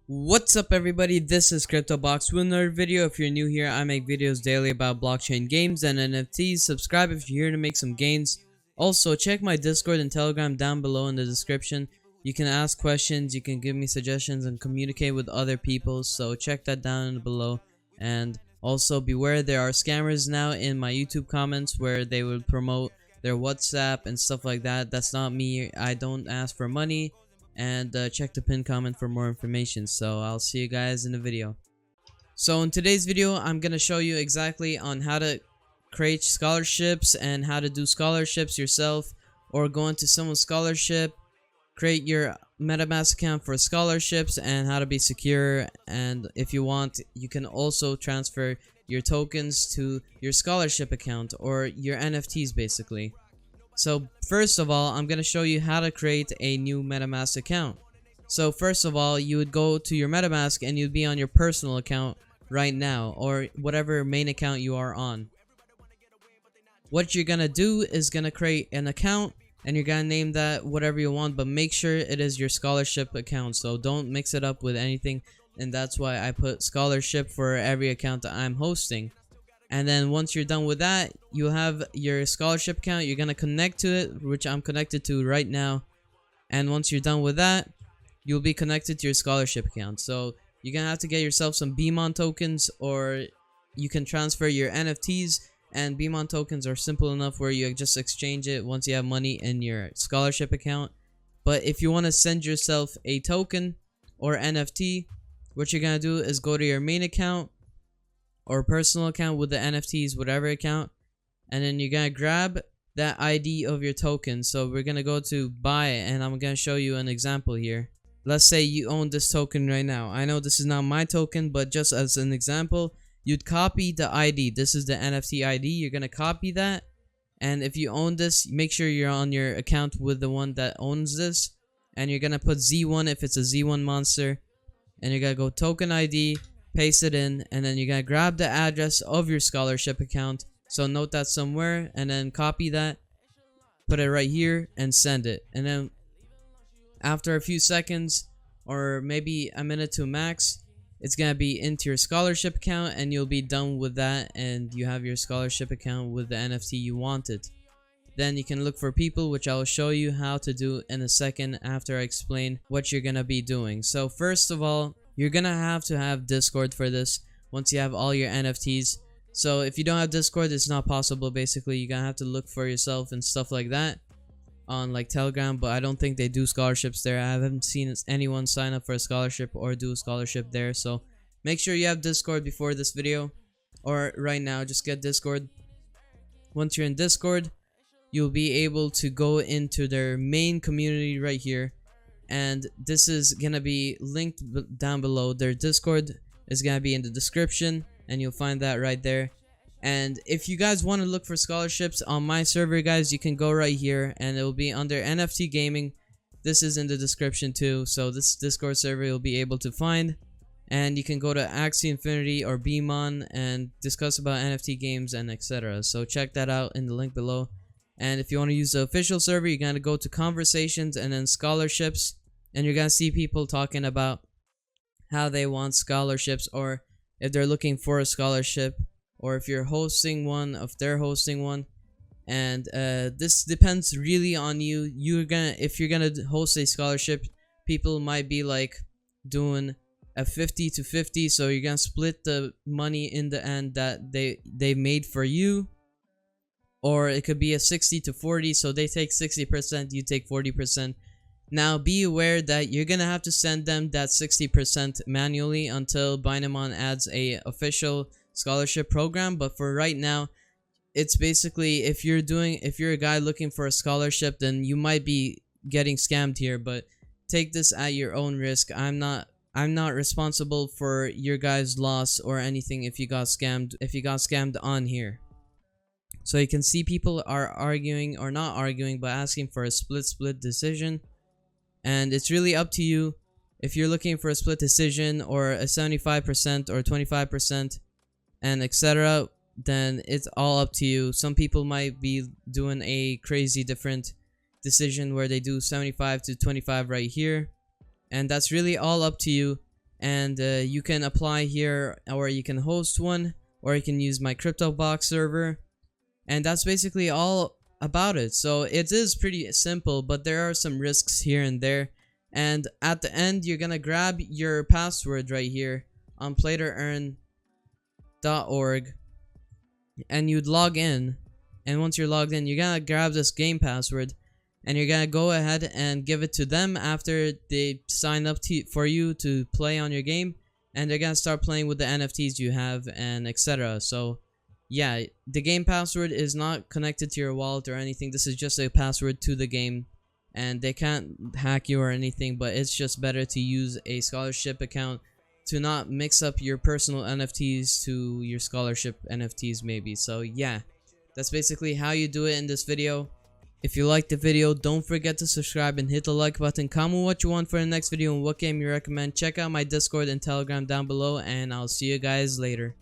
What's up everybody, this is CryptoBox with another video. If you're new here, I make videos daily about blockchain games and NFTs. Subscribe if you're here to make some gains. Also, check my Discord and Telegram down below in the description. You can ask questions, you can give me suggestions and communicate with other people, so check that down below. And also beware, there are scammers now in my YouTube comments where they will promote their WhatsApp and stuff like that. That's not me, I don't ask for money. And check the pinned comment for more information. So I'll see you guys in the video. So in today's video, I'm gonna show you exactly on how to create scholarships and how to do scholarships yourself, or go into someone's scholarship, create your MetaMask account for scholarships, and how to be secure. And if you want, you can also transfer your tokens to your scholarship account or your NFTs basically. So first of all, I'm going to show you how to create a new MetaMask account. So first of all, you would go to your MetaMask and you'd be on your personal account right now, or whatever main account you are on. What you're going to do is going to create an account and you're going to name that whatever you want, but make sure it is your scholarship account. So don't mix it up with anything, and that's why I put scholarship for every account that I'm hosting. And then once you're done with that, you'll have your scholarship account. You're gonna connect to it, which I'm connected to right now. And once you're done with that, you'll be connected to your scholarship account. So you're gonna have to get yourself some BMON tokens, or you can transfer your NFTs. And BMON tokens are simple enough where you just exchange it once you have money in your scholarship account. But if you want to send yourself a token or NFT, what you're gonna do is go to your main account or personal account with the NFTs, whatever account, and then you're gonna grab that ID of your token. So we're gonna go to buy, and I'm gonna show you an example here. Let's say you own this token right now. I know this is not my token, but just as an example, you'd copy the ID. This is the NFT ID. You're gonna copy that, and if you own this, make sure you're on your account with the one that owns this, and you're gonna put Z1 if it's a Z1 monster, and you're gonna go token ID, paste it in, and then you're gonna grab the address of your scholarship account. So note that somewhere, and then copy that, put it right here, and send it. And then after a few seconds, or maybe a minute to max, it's gonna be into your scholarship account, and you'll be done with that, and you have your scholarship account with the NFT you wanted. Then you can look for people, which I will show you how to do in a second after I explain what you're gonna be doing. So first of all, you're gonna have to have Discord for this once you have all your NFTs. So if you don't have Discord, it's not possible. Basically, you're gonna have to look for yourself and stuff like that on like Telegram, but I don't think they do scholarships there. I haven't seen anyone sign up for a scholarship or do a scholarship there. So make sure you have Discord before this video, or right now, just get Discord. Once you're in Discord, you'll be able to go into their main community right here, and this is gonna be linked down below. Their Discord is gonna be in the description, and you'll find that right there. And if you guys want to look for scholarships on my server, guys, you can go right here, and it will be under NFT gaming. This is in the description too, so this Discord server you'll be able to find, and you can go to Axie Infinity or BMON and discuss about NFT games and etc. So check that out in the link below. And if you want to use the official server, you're going to go to conversations and then scholarships, and you're going to see people talking about how they want scholarships, or if they're looking for a scholarship, or if you're hosting one, if they're hosting one. And this depends really on you. If you're gonna host a scholarship, people might be like doing a 50-50, so you're gonna split the money in the end that they made for you. Or it could be a 60-40, so they take 60%, you take 40%. Now be aware that you're gonna have to send them that 60% manually until Binamon adds a official scholarship program. But for right now, it's basically, if you're a guy looking for a scholarship, then you might be getting scammed here. But take this at your own risk. I'm not responsible for your guys' loss or anything if you got scammed on here. So you can see people are arguing, or not arguing, but asking for a split decision. And it's really up to you if you're looking for a split decision, or a 75% or 25%, and etc. Then it's all up to you. Some people might be doing a crazy different decision where they do 75 to 25 right here, and that's really all up to you. and you can apply here, or you can host one, or you can use my CryptoBox server, and that's basically all about it. So it is pretty simple, but there are some risks here and there. And at the end, you're gonna grab your password right here on playtoearn.org, and you'd log in. And once you're logged in, you're gonna grab this game password, and you're gonna go ahead and give it to them after they sign up for you to play on your game, and they're gonna start playing with the NFTs you have, and etc. So yeah, the game password is not connected to your wallet or anything. This is just a password to the game, and they can't hack you or anything, but it's just better to use a scholarship account to not mix up your personal NFTs to your scholarship NFTs maybe. So yeah, that's basically how you do it in this video. If you liked the video, don't forget to subscribe and hit the like button. Comment what you want for the next video and what game you recommend. Check out my Discord and Telegram down below, and I'll see you guys later.